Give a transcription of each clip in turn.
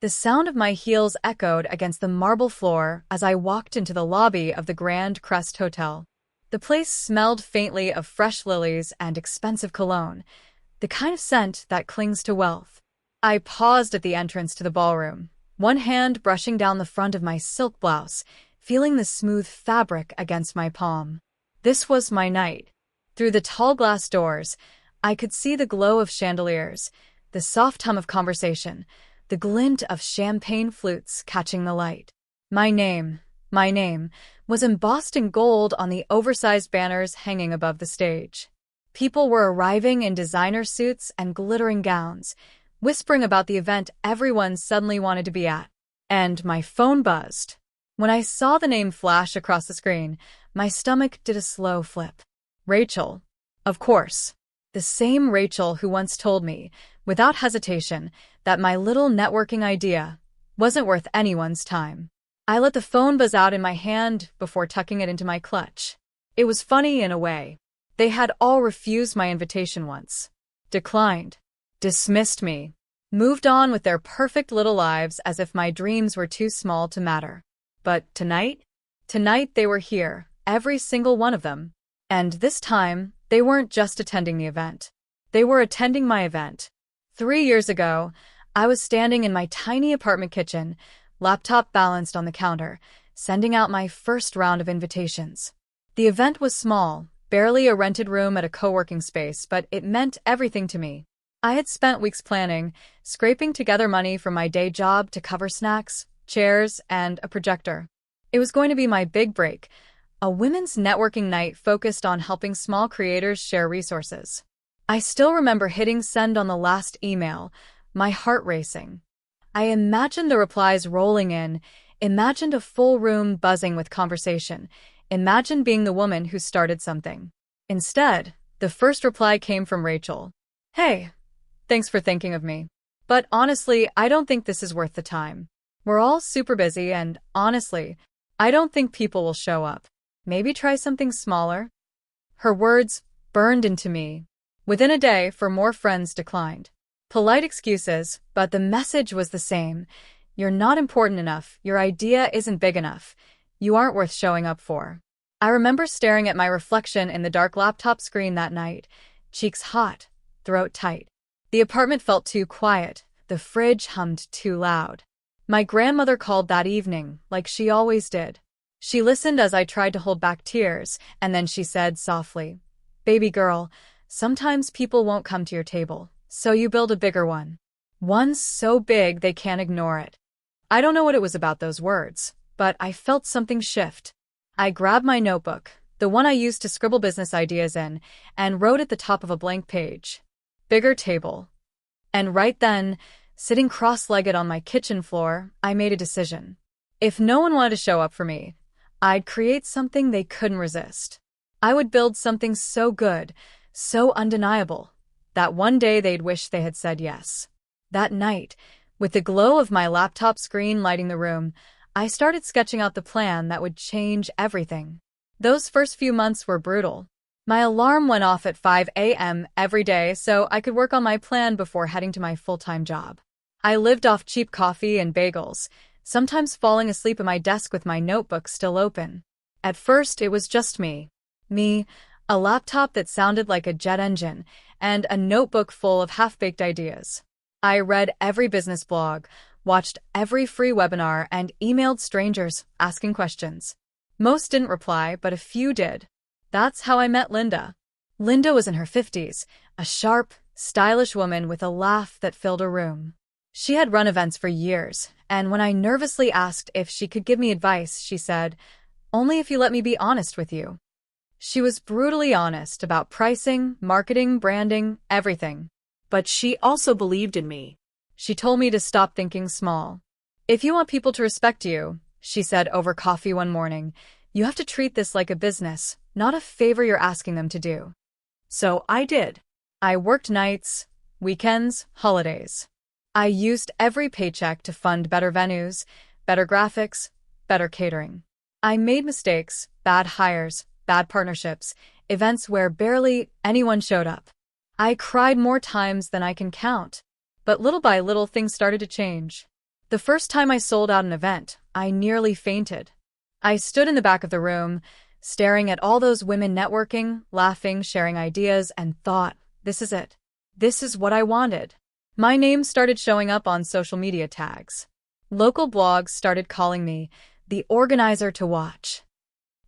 The sound of my heels echoed against the marble floor as I walked into the lobby of the Grand Crest Hotel. The place smelled faintly of fresh lilies and expensive cologne, the kind of scent that clings to wealth. I paused at the entrance to the ballroom, one hand brushing down the front of my silk blouse, feeling the smooth fabric against my palm. This was my night. Through the tall glass doors, I could see the glow of chandeliers, the soft hum of conversation, the glint of champagne flutes catching the light. My name, was embossed in gold on the oversized banners hanging above the stage. People were arriving in designer suits and glittering gowns, whispering about the event everyone suddenly wanted to be at. And my phone buzzed. When I saw the name flash across the screen, my stomach did a slow flip. Rachel. Of course. The same Rachel who once told me, without hesitation, that my little networking idea wasn't worth anyone's time. I let the phone buzz out in my hand before tucking it into my clutch. It was funny in a way. They had all refused my invitation once. Declined. Dismissed me. Moved on with their perfect little lives as if my dreams were too small to matter. But tonight? Tonight they were here, every single one of them. And this time, they weren't just attending the event. They were attending my event. 3 years ago, I was standing in my tiny apartment kitchen, laptop balanced on the counter, sending out my first round of invitations. The event was small, barely a rented room at a co-working space, but it meant everything to me. I had spent weeks planning, scraping together money from my day job to cover snacks, chairs, and a projector. It was going to be my big break, a women's networking night focused on helping small creators share resources. I still remember hitting send on the last email, my heart racing. I imagined the replies rolling in, imagined a full room buzzing with conversation, imagined being the woman who started something. Instead, the first reply came from Rachel. Hey, thanks for thinking of me. But honestly, I don't think this is worth the time. We're all super busy and, honestly, I don't think people will show up. Maybe try something smaller? Her words burned into me. Within a day, more friends declined. Polite excuses, but the message was the same. You're not important enough. Your idea isn't big enough. You aren't worth showing up for. I remember staring at my reflection in the dark laptop screen that night, cheeks hot, throat tight. The apartment felt too quiet. The fridge hummed too loud. My grandmother called that evening, like she always did. She listened as I tried to hold back tears, and then she said softly, "Baby girl, sometimes people won't come to your table, so you build a bigger one. One so big they can't ignore it." I don't know what it was about those words, but I felt something shift. I grabbed my notebook, the one I used to scribble business ideas in, and wrote at the top of a blank page, "Bigger table." And right then, sitting cross-legged on my kitchen floor, I made a decision. If no one wanted to show up for me, I'd create something they couldn't resist. I would build something so good, so undeniable, that one day they'd wish they had said yes. That night, with the glow of my laptop screen lighting the room, I started sketching out the plan that would change everything. Those first few months were brutal. My alarm went off at 5 a.m. every day so I could work on my plan before heading to my full-time job. I lived off cheap coffee and bagels, sometimes falling asleep at my desk with my notebook still open. At first, it was just me. Me, a laptop that sounded like a jet engine, and a notebook full of half-baked ideas. I read every business blog, watched every free webinar, and emailed strangers asking questions. Most didn't reply, but a few did. That's how I met Linda. Linda was in her 50s, a sharp, stylish woman with a laugh that filled a room. She had run events for years, and when I nervously asked if she could give me advice, she said, "Only if you let me be honest with you." She was brutally honest about pricing, marketing, branding, everything. But she also believed in me. She told me to stop thinking small. "If you want people to respect you," she said over coffee one morning, "you have to treat this like a business, not a favor you're asking them to do." So I did. I worked nights, weekends, holidays. I used every paycheck to fund better venues, better graphics, better catering. I made mistakes, bad hires, bad partnerships, events where barely anyone showed up. I cried more times than I can count. But little by little things started to change. The first time I sold out an event, I nearly fainted. I stood in the back of the room, staring at all those women networking, laughing, sharing ideas, and thought, this is it. This is what I wanted. My name started showing up on social media tags. Local blogs started calling me the organizer to watch.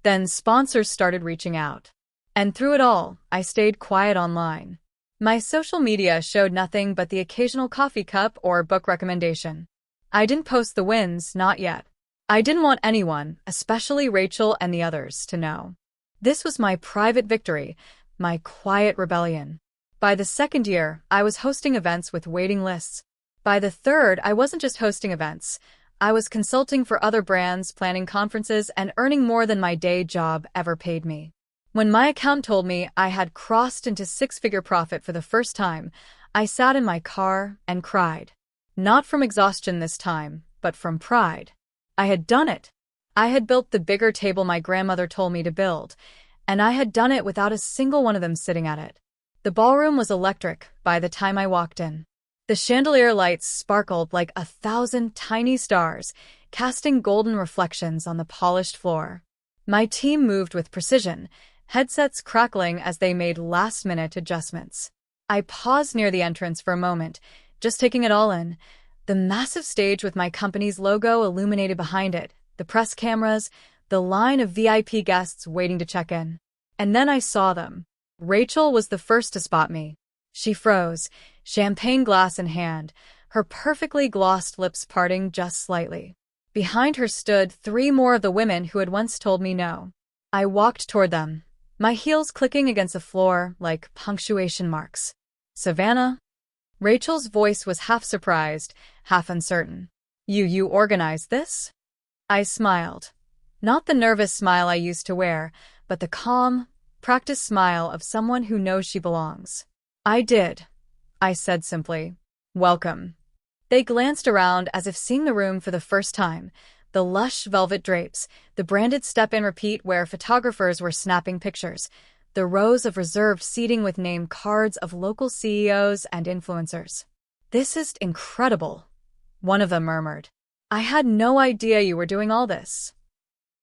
Then sponsors started reaching out. And through it all, I stayed quiet online. My social media showed nothing but the occasional coffee cup or book recommendation. I didn't post the wins, not yet. I didn't want anyone, especially Rachel and the others, to know. This was my private victory, my quiet rebellion. By the second year, I was hosting events with waiting lists. By the third, I wasn't just hosting events. I was consulting for other brands, planning conferences, and earning more than my day job ever paid me. When my account told me I had crossed into six-figure profit for the first time, I sat in my car and cried. Not from exhaustion this time, but from pride. I had done it. I had built the bigger table my grandmother told me to build, and I had done it without a single one of them sitting at it. The ballroom was electric by the time I walked in. The chandelier lights sparkled like 1,000 tiny stars, casting golden reflections on the polished floor. My team moved with precision, headsets crackling as they made last-minute adjustments. I paused near the entrance for a moment, just taking it all in. The massive stage with my company's logo illuminated behind it, the press cameras, the line of VIP guests waiting to check in. And then I saw them. Rachel was the first to spot me. She froze, champagne glass in hand, her perfectly glossed lips parting just slightly. Behind her stood 3 more of the women who had once told me no. I walked toward them, my heels clicking against the floor like punctuation marks. Savannah? Rachel's voice was half surprised, half uncertain. You organized this? I smiled. Not the nervous smile I used to wear, but the calm, practiced smile of someone who knows she belongs. I did, I said simply. Welcome. They glanced around as if seeing the room for the first time. The lush velvet drapes, the branded step-in repeat where photographers were snapping pictures, the rows of reserved seating with name cards of local CEOs and influencers. This is incredible, one of them murmured. I had no idea you were doing all this.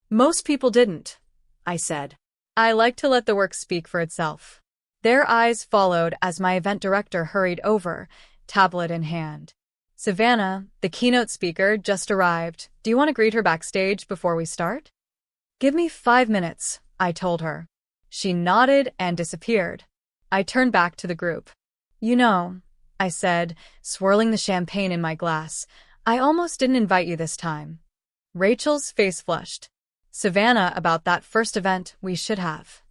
Most people didn't, I said. I like to let the work speak for itself. Their eyes followed as my event director hurried over, tablet in hand. Savannah, the keynote speaker, just arrived. Do you want to greet her backstage before we start? Give me 5 minutes, I told her. She nodded and disappeared. I turned back to the group. You know, I said, swirling the champagne in my glass, I almost didn't invite you this time. Rachel's face flushed. Savannah, about that first event we should have.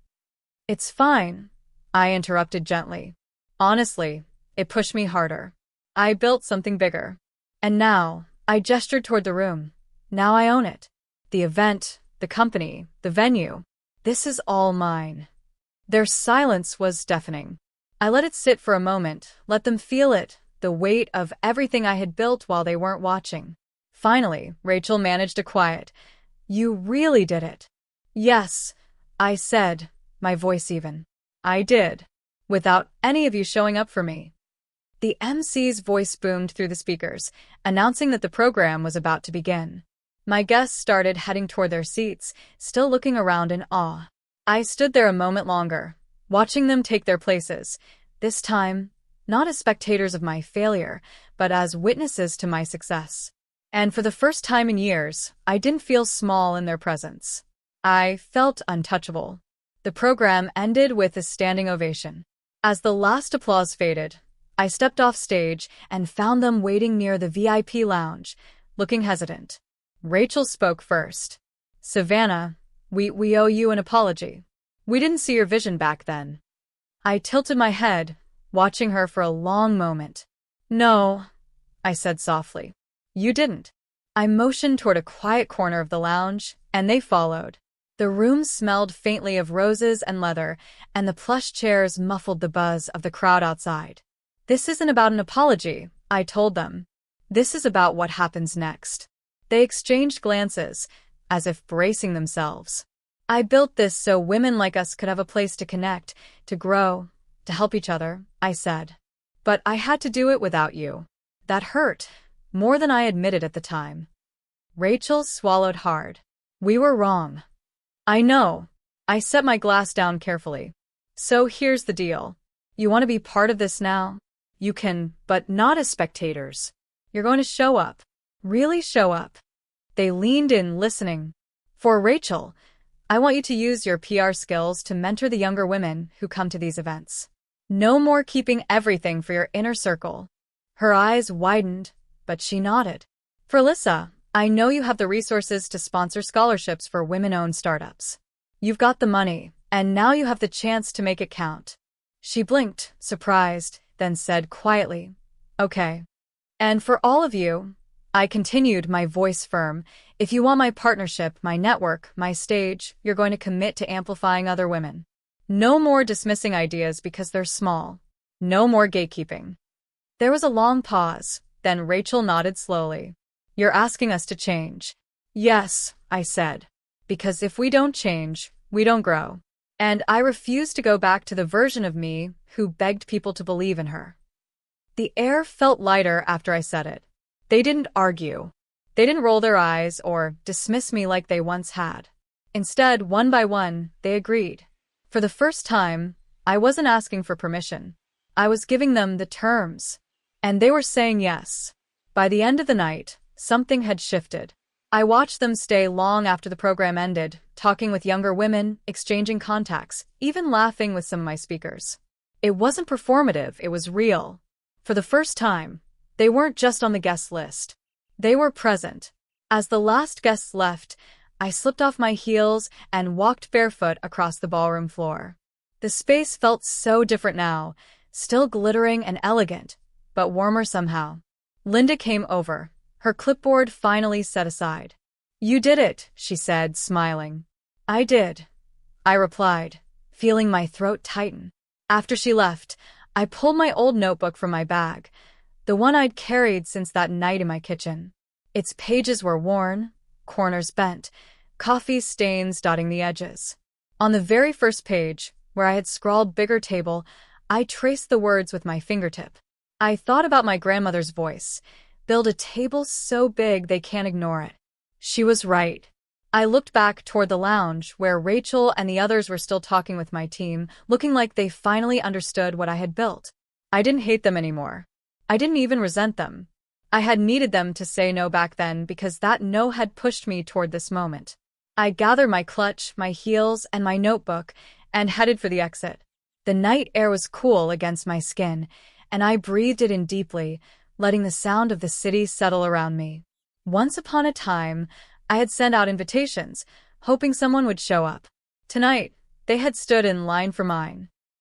It's fine, I interrupted gently. Honestly, it pushed me harder. I built something bigger. And now, I gestured toward the room. Now I own it. The event, the company, the venue. This is all mine. Their silence was deafening. I let it sit for a moment, let them feel it, the weight of everything I had built while they weren't watching. Finally, Rachel managed a quiet, "You really did it." "Yes," I said, my voice even. "I did. Without any of you showing up for me." The MC's voice boomed through the speakers, announcing that the program was about to begin. My guests started heading toward their seats, still looking around in awe. I stood there a moment longer, watching them take their places, this time, not as spectators of my failure, but as witnesses to my success. And for the first time in years, I didn't feel small in their presence. I felt untouchable. The program ended with a standing ovation. As the last applause faded, I stepped off stage and found them waiting near the VIP lounge, looking hesitant. Rachel spoke first. "Savannah, we owe you an apology. We didn't see your vision back then." I tilted my head, watching her for a long moment. "No," I said softly. "You didn't." I motioned toward a quiet corner of the lounge, and they followed. The room smelled faintly of roses and leather, and the plush chairs muffled the buzz of the crowd outside. "This isn't about an apology," I told them. "This is about what happens next." They exchanged glances, as if bracing themselves. "I built this so women like us could have a place to connect, to grow, to help each other," I said. "But I had to do it without you. That hurt, more than I admitted at the time. Rachel swallowed hard. We were wrong. I know. I set my glass down carefully. So here's the deal. You want to be part of this now? You can, but not as spectators. You're going to show up. Really show up. They leaned in, listening. For Rachel, I want you to use your PR skills to mentor the younger women who come to these events. No more keeping everything for your inner circle. Her eyes widened, but she nodded. For Lissa, I know you have the resources to sponsor scholarships for women-owned startups. You've got the money, and now you have the chance to make it count. She blinked, surprised, then said quietly, Okay. And for all of you, I continued, my voice firm, if you want my partnership, my network, my stage, you're going to commit to amplifying other women. No more dismissing ideas because they're small. No more gatekeeping. There was a long pause, then Rachel nodded slowly. You're asking us to change. Yes, I said. Because if we don't change, we don't grow. And I refuse to go back to the version of me who begged people to believe in her. The air felt lighter after I said it. They didn't argue. They didn't roll their eyes or dismiss me like they once had. Instead, one by one, they agreed. For the first time, I wasn't asking for permission. I was giving them the terms. And they were saying yes. By the end of the night, something had shifted. I watched them stay long after the program ended, talking with younger women, exchanging contacts, even laughing with some of my speakers. It wasn't performative, it was real. For the first time, they weren't just on the guest list. They were present. As the last guests left, I slipped off my heels and walked barefoot across the ballroom floor. The space felt so different now, still glittering and elegant, but warmer somehow. Linda came over, her clipboard finally set aside. You did it, she said, smiling. I did, I replied, feeling my throat tighten. After she left, I pulled my old notebook from my bag, the one I'd carried since that night in my kitchen. Its pages were worn, corners bent, coffee stains dotting the edges. On the very first page, where I had scrawled bigger table, I traced the words with my fingertip. I thought about my grandmother's voice. Build a table so big they can't ignore it. She was right. I looked back toward the lounge, where Rachel and the others were still talking with my team, looking like they finally understood what I had built. I didn't hate them anymore. I didn't even resent them. I had needed them to say no back then because that no had pushed me toward this moment. I gathered my clutch, my heels, and my notebook, and headed for the exit. The night air was cool against my skin, and I breathed it in deeply, letting the sound of the city settle around me. Once upon a time, I had sent out invitations, hoping someone would show up. Tonight, they had stood in line for mine.